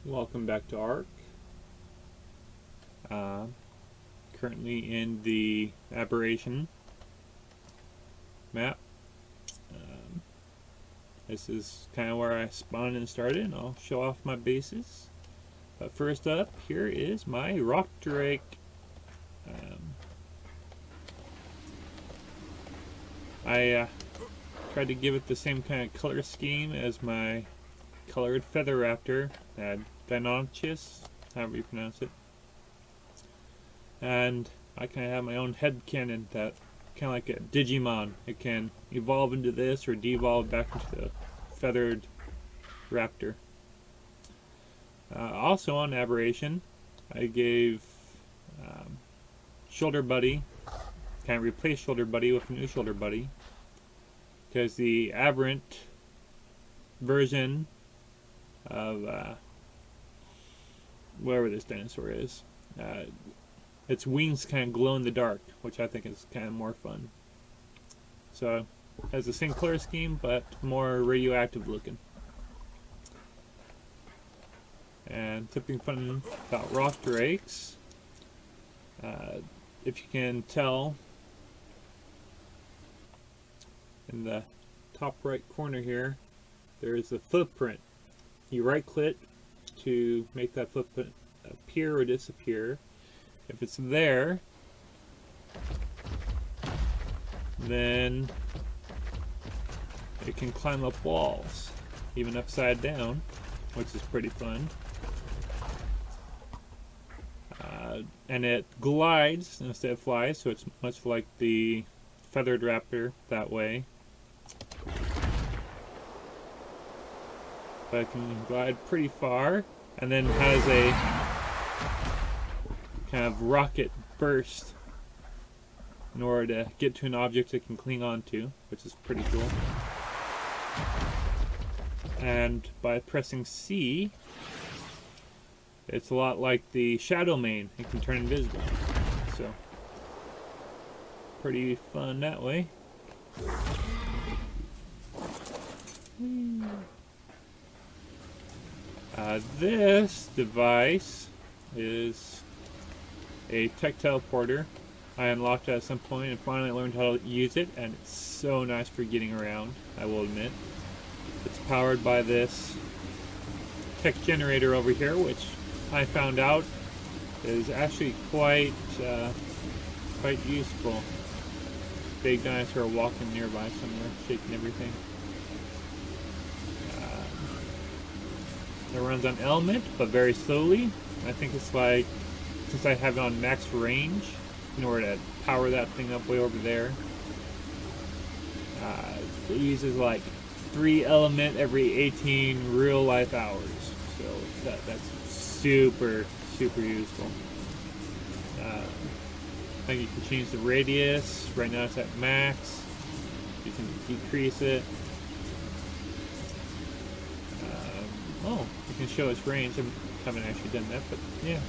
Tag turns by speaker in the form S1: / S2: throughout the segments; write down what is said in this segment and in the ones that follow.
S1: Welcome back to Ark. Uh, Currently in the Aberration map. This is kind of where I spawned and started, and I'll show off my bases. But first up, here is my rock drake. I tried to give it the same kind of color scheme as my colored feather raptor, Deinonychus, however you pronounce it. And I kind of have my own head cannon that kind of like a Digimon. It can evolve into this or devolve back into the feathered raptor. Also on Aberration, I gave Shoulder Buddy, kind of replaced Shoulder Buddy with a new Shoulder Buddy, because the aberrant version of wherever this dinosaur is, its wings kind of glow in the dark, which I think is kind of more fun. So it has the same color scheme, but more radioactive looking. And something fun about rock drakes, if you can tell, in the top right corner here, there is a footprint. You right click to make that footprint appear or disappear. If it's there, then it can climb up walls, even upside down, which is pretty fun. And it glides instead of flies, so it's much like the feathered raptor that way. But it can glide pretty far, and then has a kind of rocket burst in order to get to an object it can cling on to, which is pretty cool. And by pressing C, it's a lot like the Shadow Mane. It can turn invisible. So, pretty fun that way. This device is a tech teleporter. I unlocked it at some point and finally learned how to use it, and it's so nice for getting around, I will admit. It's powered by this tech generator over here, which I found out is actually quite useful. Big dinosaur walking nearby somewhere, shaking everything. It runs on element, but very slowly. I think it's like, since I have it on max range, in order to power that thing up way over there, it uses like 3 element every 18 real life hours. So that's super useful. I think you can change the radius. Right now it's at max. You can decrease it. Oh, you can show its range. I haven't actually done that, but yeah.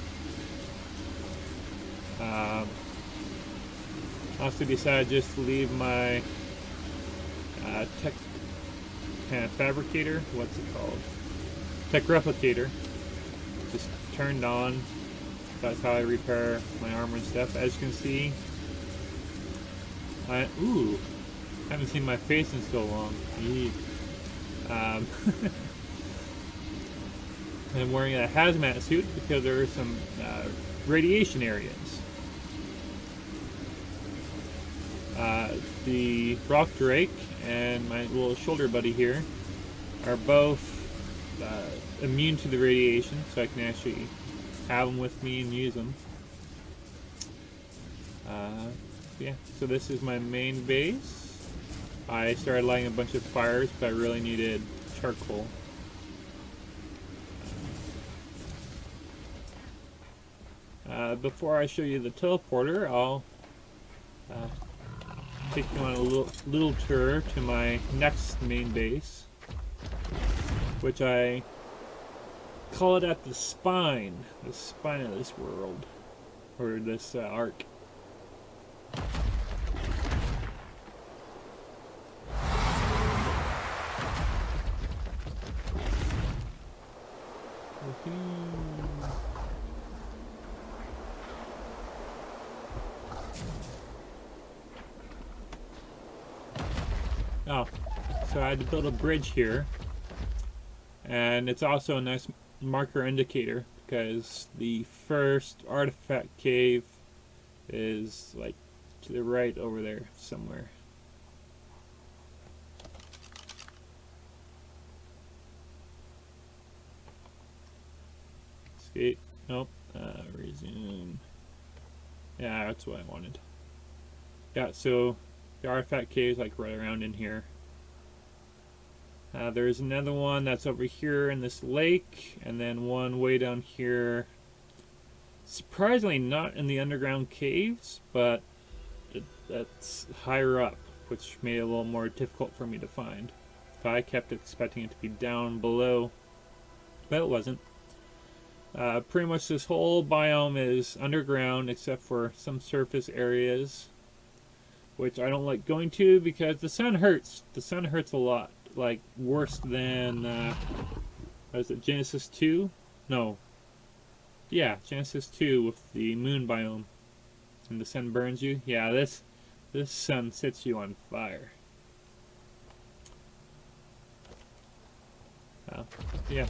S1: I also decided just to leave my tech kind of fabricator. What's it called? Tech replicator. Just turned on. That's how I repair my armor and stuff. As you can see, I haven't seen my face in so long. I'm wearing a hazmat suit because there are some radiation areas. The rock drake and my little shoulder buddy here are both immune to the radiation, so I can actually have them with me and use them. Yeah, so this is my main base. I started lighting a bunch of fires, but I really needed charcoal. Before I show you the teleporter, I'll take you on a little tour to my next main base, which I call it at the spine of this world, or this ark. Woohoo. Oh, so I had to build a bridge here, and it's also a nice marker indicator because the first artifact cave is like to the right over there somewhere. Escape. Nope. Resume. Yeah, that's what I wanted. Yeah, so the artifact cave is like right around in here. There's another one that's over here in this lake, and then one way down here. Surprisingly not in the underground caves, but that's higher up, which made it a little more difficult for me to find. I kept expecting it to be down below, but it wasn't. Pretty much this whole biome is underground except for some surface areas, which I don't like going to because the sun hurts. The sun hurts a lot. Like worse than what is it, Genesis 2? No. Yeah, Genesis 2 with the moon biome. And the sun burns you. Yeah, this sun sets you on fire. Yeah.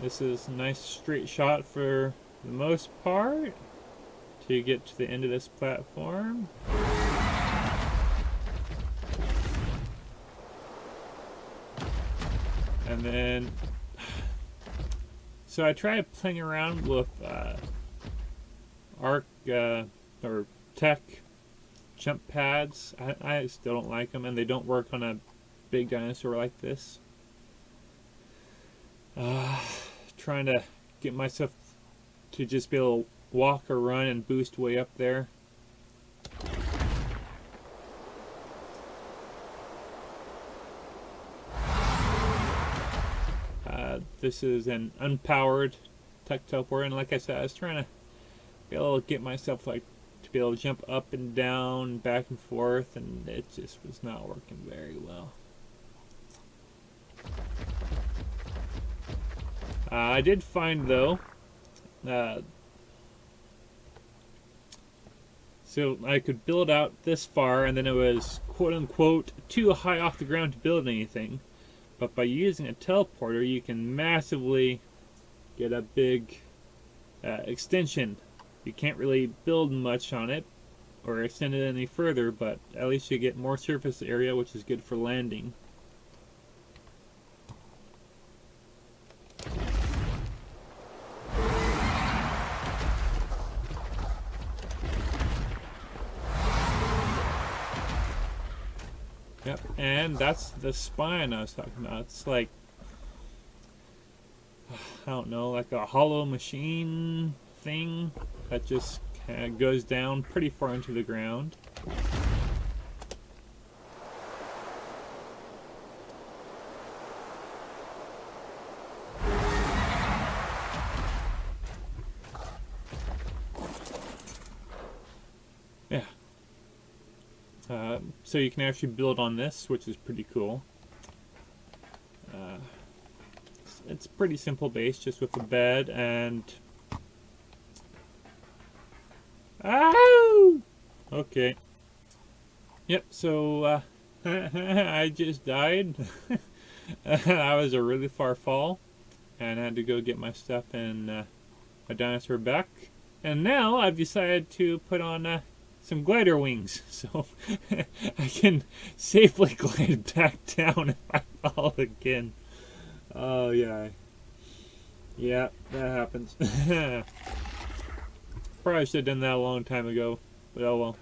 S1: This is a nice straight shot for the most part to get to the end of this platform. And then, so I tried playing around with Ark or Tech jump pads. I still don't like them, and they don't work on a big dinosaur like this. Trying to get myself to just be able to walk or run and boost way up there. This is an unpowered tech teleporter, and like I said, I was trying to be able to get myself like to be able to jump up and down, back and forth, and it just was not working very well. I did find though, so I could build out this far, and then it was quote unquote too high off the ground to build anything. But by using a teleporter, you can massively get a big extension. You can't really build much on it or extend it any further, but at least you get more surface area, which is good for landing. Yep, and that's the spine I was talking about. It's like, I don't know, like a hollow machine thing that just kind of goes down pretty far into the ground. Yeah. So you can actually build on this, which is pretty cool. It's pretty simple base, just with a bed and... Ow! Okay. Yep, so I just died. That was a really far fall, and I had to go get my stuff and my dinosaur back. And now I've decided to put on some glider wings, so I can safely glide back down if I fall again. Oh yeah. Yeah, that happens. Probably should have done that a long time ago, but oh well.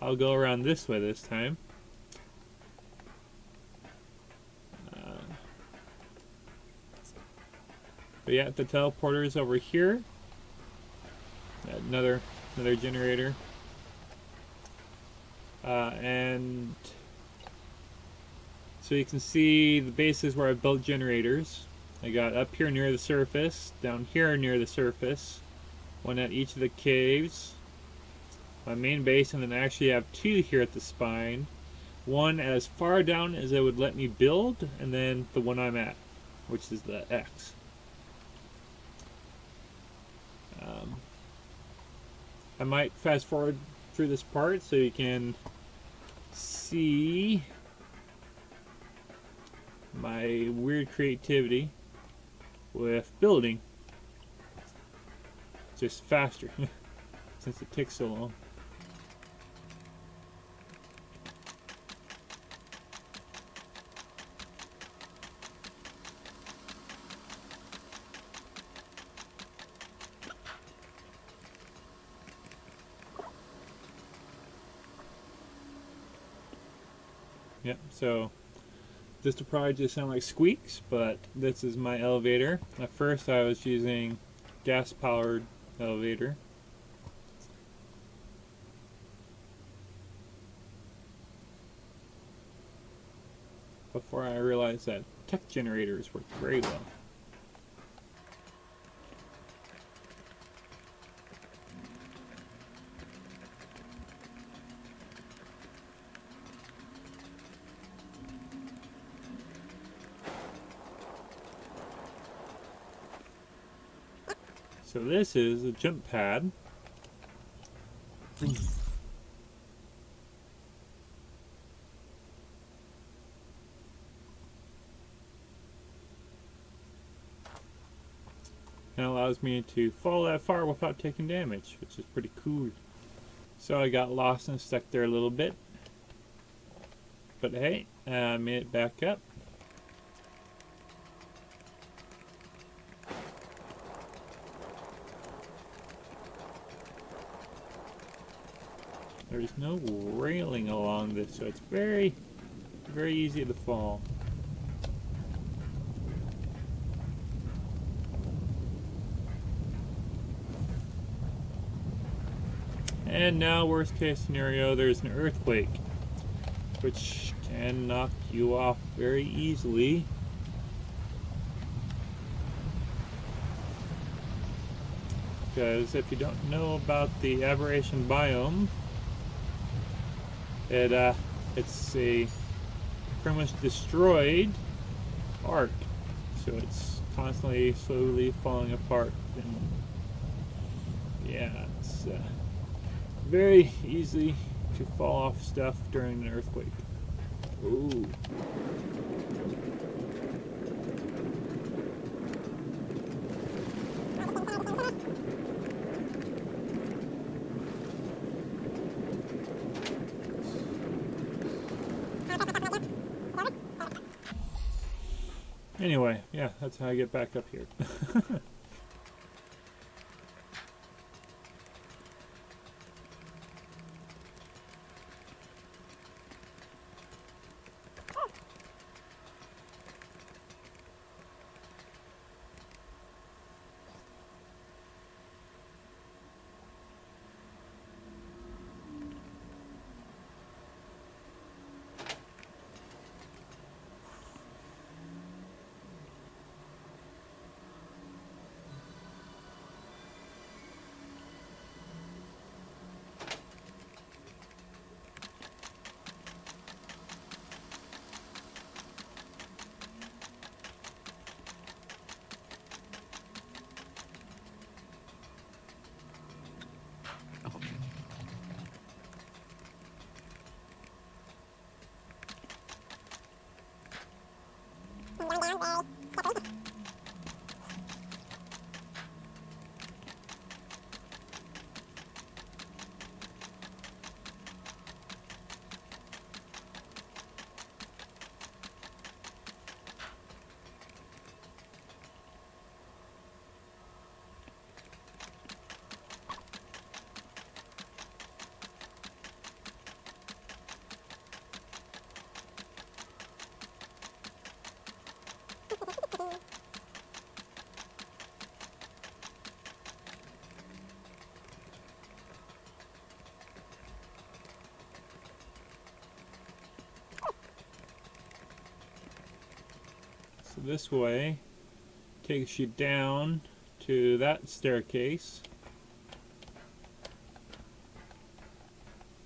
S1: I'll go around this way this time. But yeah, the teleporter is over here. Another generator. And so you can see the bases where I built generators. I got up here near the surface, down here near the surface, one at each of the caves, my main base, and then I actually have two here at the spine. one as far down as it would let me build, and then the one I'm at, which is the X. I might fast forward through this part so you can see my weird creativity with building, just faster since it takes so long. Yep, so this will probably just sound like squeaks, but this is my elevator. At first I was using gas-powered elevator. Before I realized that tech generators work very well. So this is a jump pad. And allows me to fall that far without taking damage, which is pretty cool. So I got lost and stuck there a little bit. But hey, I made it back up. There's no railing along this, so it's very, very easy to fall. And now, worst case scenario, there's an earthquake, which can knock you off very easily. Because if you don't know about the Aberration biome, it's a pretty much destroyed Ark, so it's constantly slowly falling apart, and yeah, it's very easy to fall off stuff during an earthquake. Ooh. Anyway, yeah, that's how I get back up here. So this way takes you down to that staircase,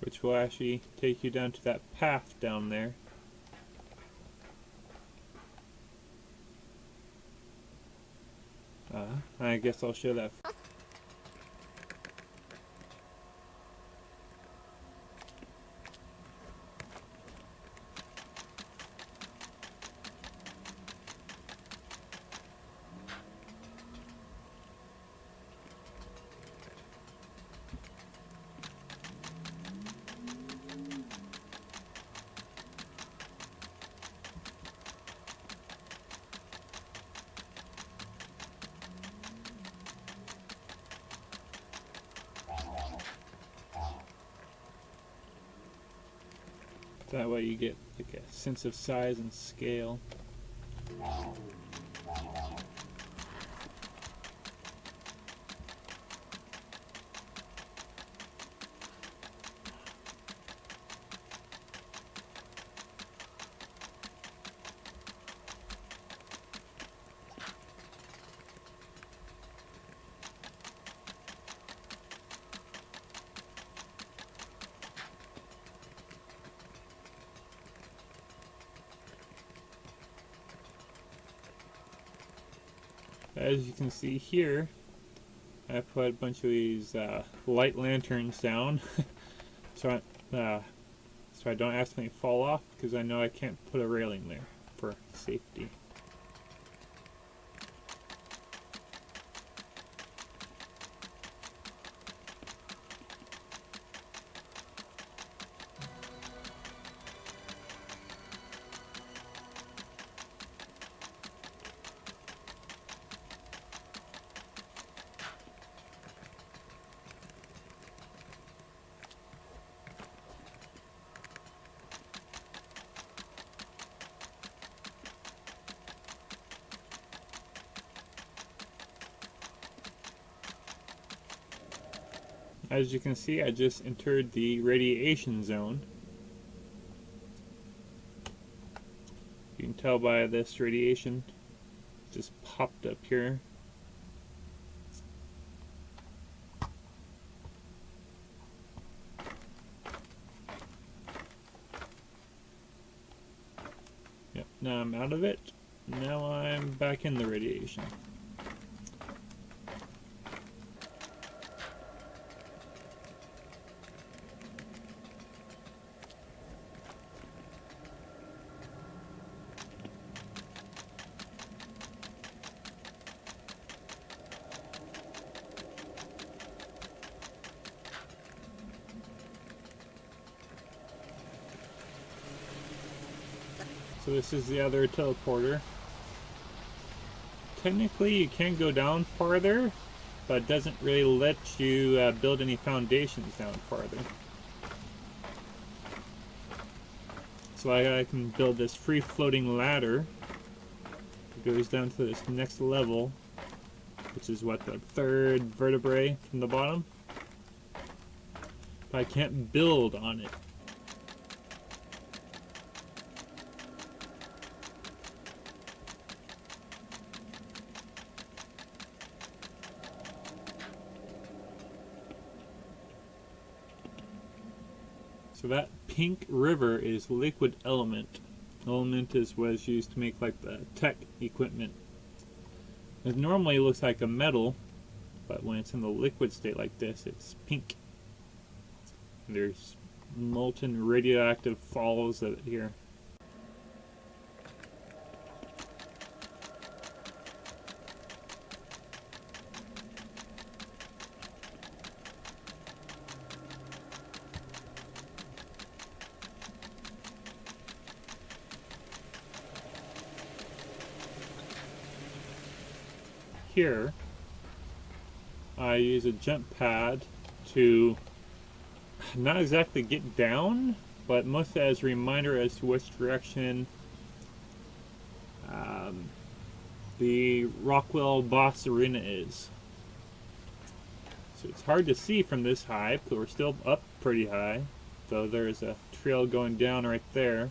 S1: which will actually take you down to that path down there. I guess I'll show that. That way you get like a sense of size and scale. As you can see here, I put a bunch of these light lanterns down so I don't accidentally fall off, because I know I can't put a railing there for safety. As you can see, I just entered the radiation zone. You can tell by this radiation just popped up here. Yep, now I'm out of it. Now I'm back in the radiation. So this is the other teleporter. Technically you can go down farther, but it doesn't really let you build any foundations down farther. So I can build this free floating ladder that goes down to this next level, which is what, the third vertebrae from the bottom? But I can't build on it. So that pink river is liquid element. Element is what is used to make like the tech equipment. It normally looks like a metal, but when it's in the liquid state like this, it's pink. There's molten radioactive falls of it here. Here, I use a jump pad to not exactly get down, but mostly as a reminder as to which direction the Rockwell boss arena is. So it's hard to see from this high, but we're still up pretty high. So there's a trail going down right there.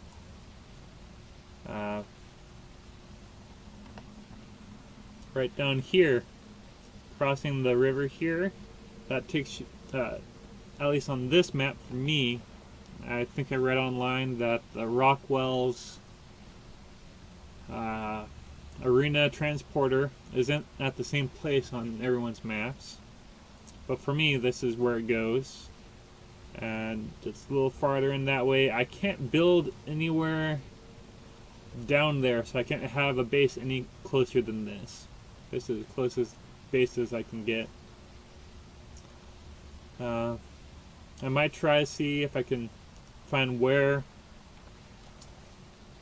S1: Right down here, crossing the river here, that takes you, at least on this map for me, I think I read online that the Rockwell's arena transporter isn't at the same place on everyone's maps. But for me, this is where it goes. And it's a little farther in that way. I can't build anywhere down there, so I can't have a base any closer than this. This is the closest base as I can get. I might try to see if I can find where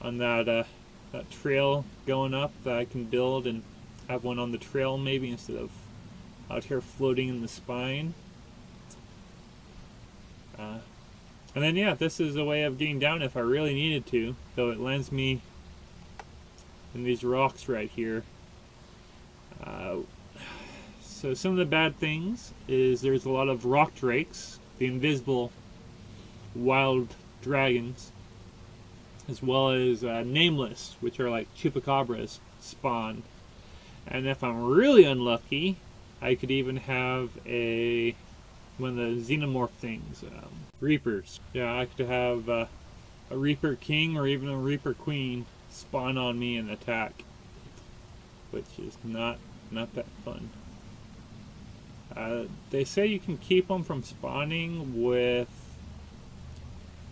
S1: on that trail going up that I can build and have one on the trail maybe instead of out here floating in the spine. And then yeah, this is a way of getting down if I really needed to, though it lands me in these rocks right here. So some of the bad things is there's a lot of rock drakes, the invisible wild dragons, as well as nameless, which are like chupacabras spawn. And if I'm really unlucky, I could even have one of the xenomorph things, reapers. Yeah, I could have a reaper king or even a reaper queen spawn on me and attack, which is not that fun. They say you can keep them from spawning with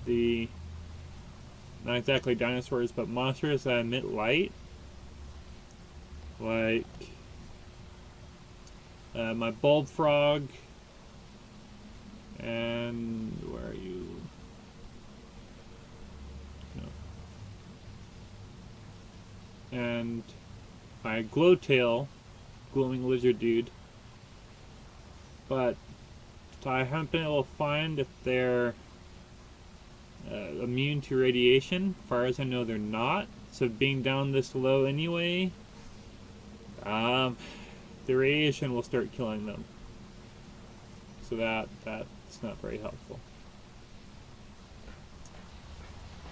S1: the, not exactly dinosaurs, but monsters that emit light. Like my bulb frog, and where are you? No. And my glowtail, glowing lizard dude. But I haven't been able to find if they're immune to radiation. As far as I know, they're not. So being down this low anyway, the radiation will start killing them. So that's not very helpful.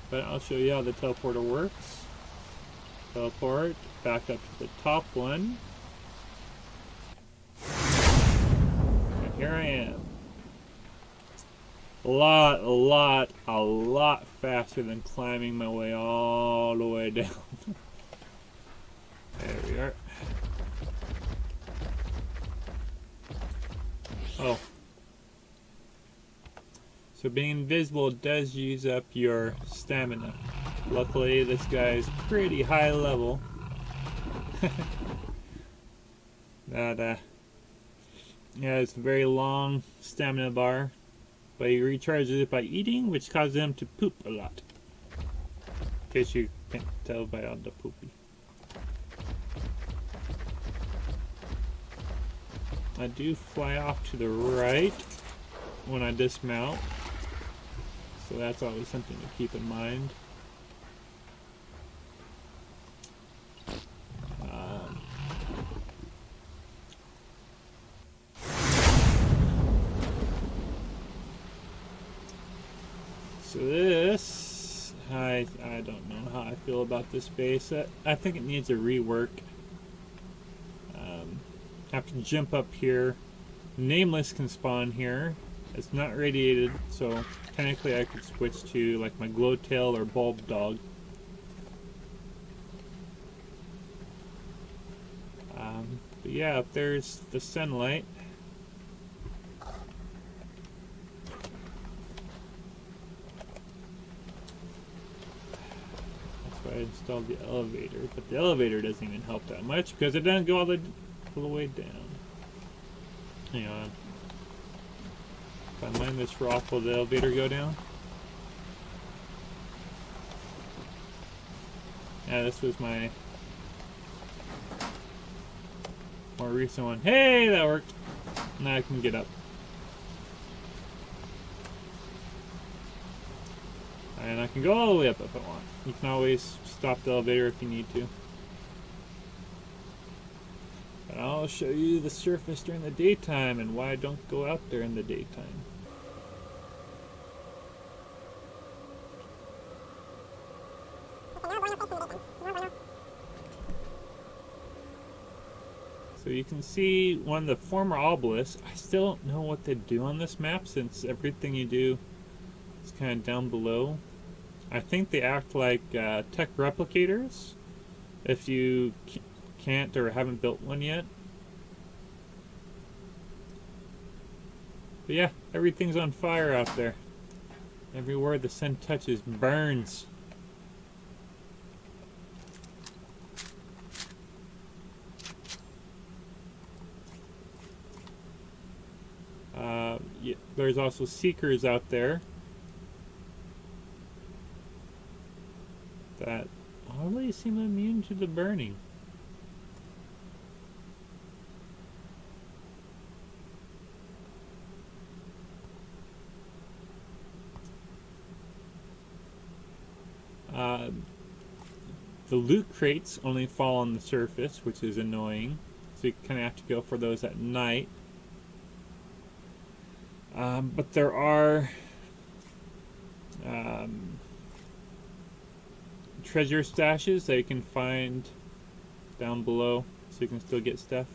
S1: But I'll show you how the teleporter works. Teleport back up to the top one. And here I am. A lot faster than climbing my way all the way down. There we are. Oh. So being invisible does use up your stamina. Luckily, this guy is pretty high level. That yeah, it's a very long stamina bar, but he recharges it by eating, which causes him to poop a lot. In case you can't tell by all the poopy. I do fly off to the right when I dismount, so that's always something to keep in mind. So this, I don't know how I feel about this base. I think it needs a rework. Have to jump up here. Nameless can spawn here. It's not radiated, so technically I could switch to like my glowtail or bulb dog. But yeah, up there's the sunlight. That's why I installed the elevator, but the elevator doesn't even help that much because it doesn't go all the way down. Hang on. If I mine this rock, will the elevator go down? Yeah, this was my more recent one. Hey, that worked. Now I can get up. And I can go all the way up if I want. You can always stop the elevator if you need to. But I'll show you the surface during the daytime and why I don't go out there in the daytime. So you can see one of the former obelisks. I still don't know what they do on this map since everything you do is kind of down below. I think they act like tech replicators if you can't or haven't built one yet. But yeah, everything's on fire out there. Everywhere the sun touches burns. Yeah, there's also seekers out there that oddly seem immune to the burning. The loot crates only fall on the surface, which is annoying. So you kind of have to go for those at night. But there are treasure stashes that you can find down below, so you can still get stuff.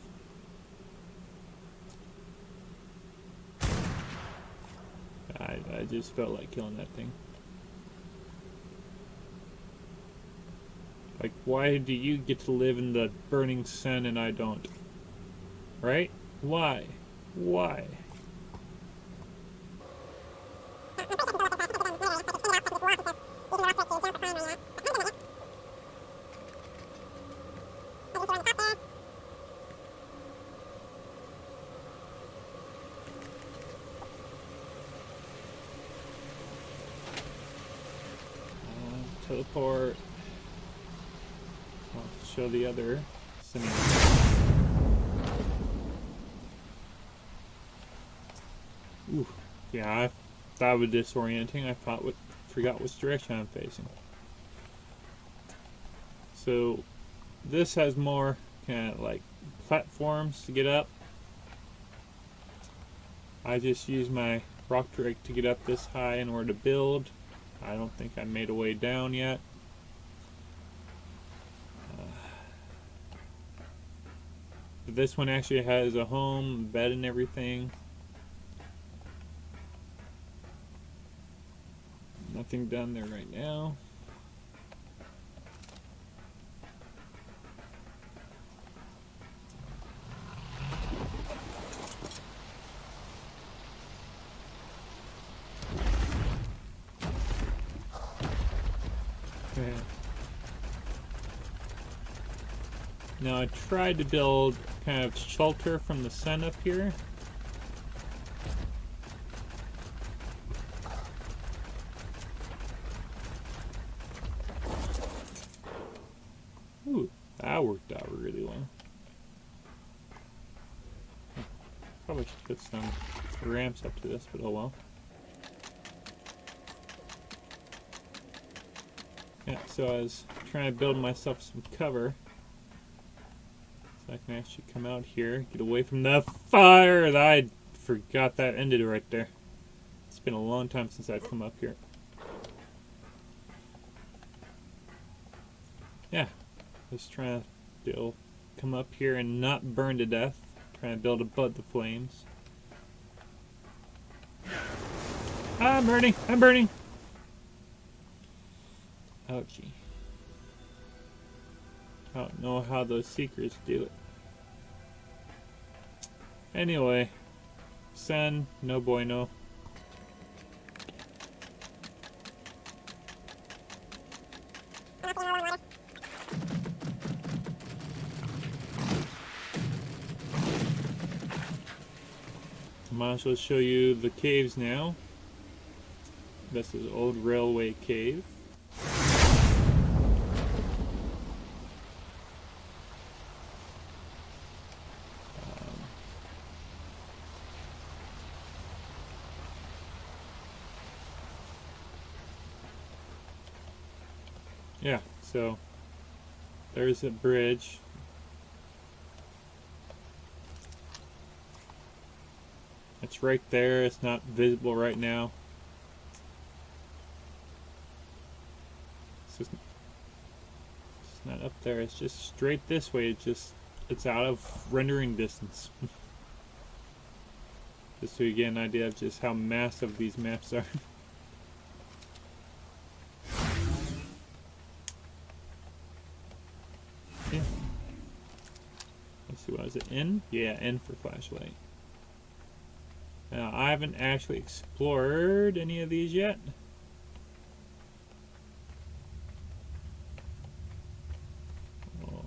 S1: I just felt like killing that thing. Like, why do you get to live in the burning sun and I don't? Right? Why? Why? Teleport. I'll show the other scenario. Ooh, yeah, that was disorienting. I forgot which direction I'm facing. So this has more kind of like platforms to get up. I just use my rock drake to get up this high in order to build. I don't think I made a way down yet. But this one actually has a home, bed and everything. Nothing done there right now. Now I tried to build kind of shelter from the sun up here. Ooh, that worked out really well. Probably should put some ramps up to this, but oh well. Yeah, so I was trying to build myself some cover. So I can actually come out here, get away from the fire. I forgot that ended right there. It's been a long time since I've come up here. Yeah, just trying to come up here and not burn to death. Trying to build above the flames. I'm burning! I'm burning! Ouchie. I don't know how those seekers do it. Anyway, sun, no bueno. Might as well show you the caves now. This is Old Railway Cave. Yeah, so there's a bridge. It's right there. It's not visible right now. It's not up there. It's just straight this way. It just it's out of rendering distance. Just so you get an idea of just how massive these maps are. Yeah. Let's see, what is it? N? Yeah, N for flashlight. Now, I haven't actually explored any of these yet. Oh,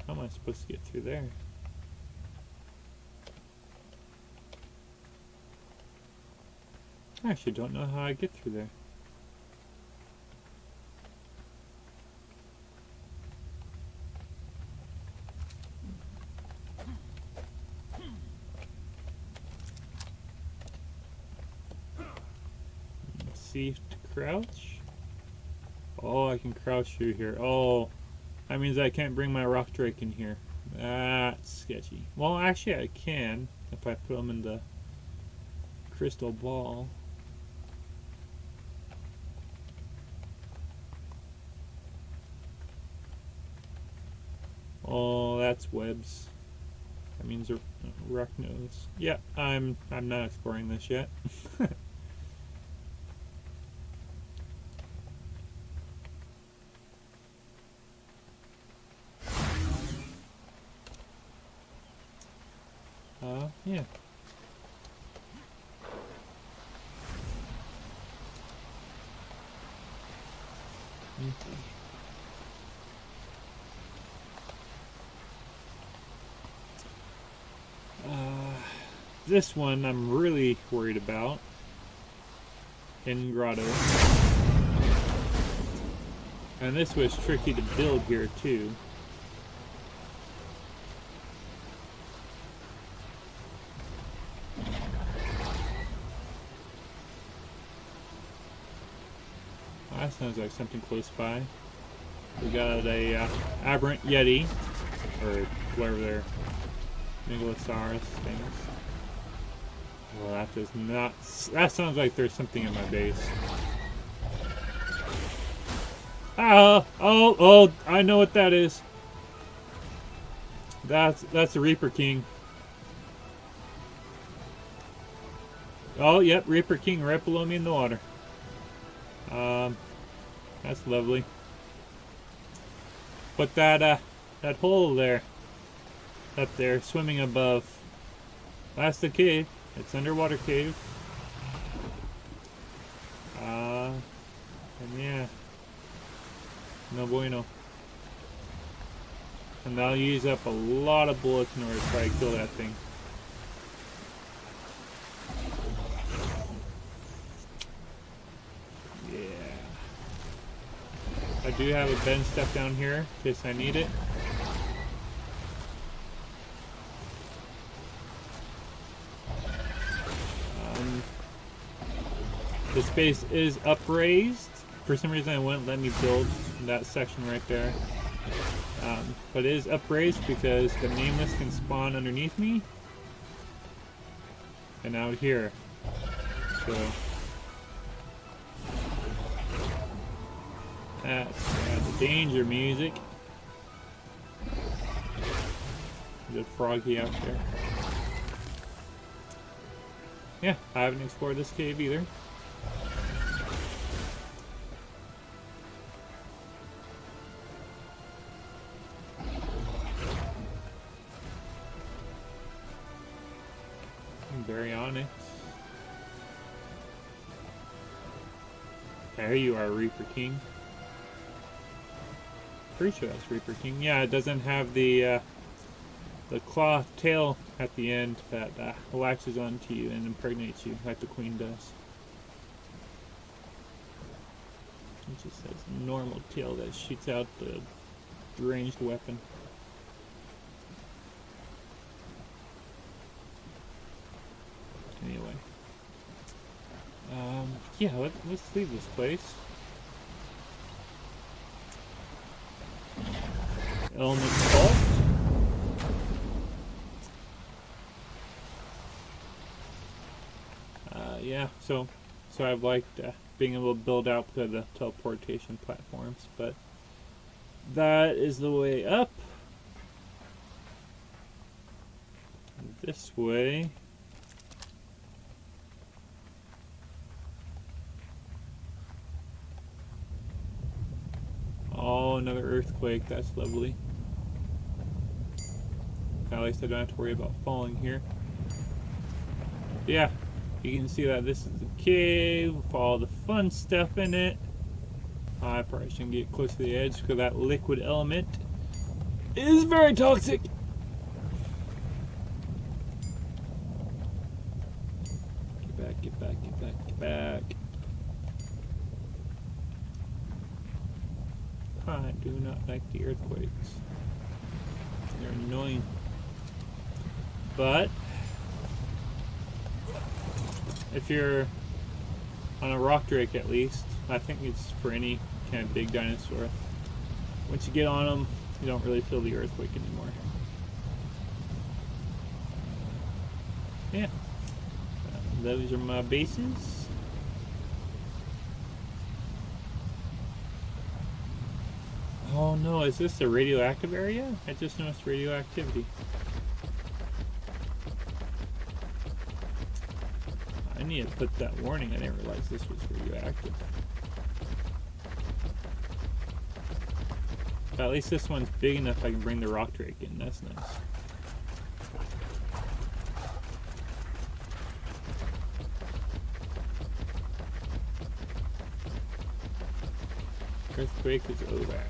S1: how am I supposed to get through there? I actually don't know how I get through there. C to crouch. Oh, I can crouch through here. Oh, that means I can't bring my rock drake in here. That's sketchy. Well, actually I can if I put them in the crystal ball. Oh, that's webs. That means a rock nose. Yeah, I'm not exploring this yet. Yeah. Okay. This one I'm really worried about. In Grotto. And this was tricky to build here too. That sounds like something close by. We got a aberrant yeti, or whatever their megalosaurus things. Well, that does not. That sounds like there's something in my base. Oh! I know what that is. That's the Reaper King. Oh, yep, Reaper King right below me in the water. That's lovely. But that hole there, up there, swimming above, that's the cave. It's underwater cave. And yeah, no bueno. And that'll use up a lot of bullets in order to try to kill that thing. I do have a bend stuff down here in case I need it. The space is upraised. For some reason it wouldn't let me build that section right there. But it is upraised because the nameless can spawn underneath me. And out here. So that's the danger music. There's a froggy out there. Yeah, I haven't explored this cave either. Baryonyx. There you are, Reaper King. Pretty sure that's Reaper King. Yeah, it doesn't have the claw tail at the end that latches onto you and impregnates you like the Queen does. It just has a normal tail that shoots out the ranged weapon. Anyway. Yeah, let's leave this place. Element Fault. Yeah, so I've liked being able to build out the teleportation platforms, but that is the way up. this way. Oh, another earthquake. That's lovely. At least I don't have to worry about falling here. Yeah, you can see that this is the cave with all the fun stuff in it. I probably shouldn't get close to the edge because that liquid element is very toxic. Get back, get back, get back, get back. I do not like the earthquakes. They're annoying. But if you're on a rock drake, at least, I think it's for any kind of big dinosaur. Once you get on them, you don't really feel the earthquake anymore. Yeah, those are my bases. Oh no, is this a radioactive area? I just noticed radioactivity. I need to put that warning. I didn't realize this was radioactive. But at least this one's big enough I can bring the rock drake in. That's nice. Earthquake is over.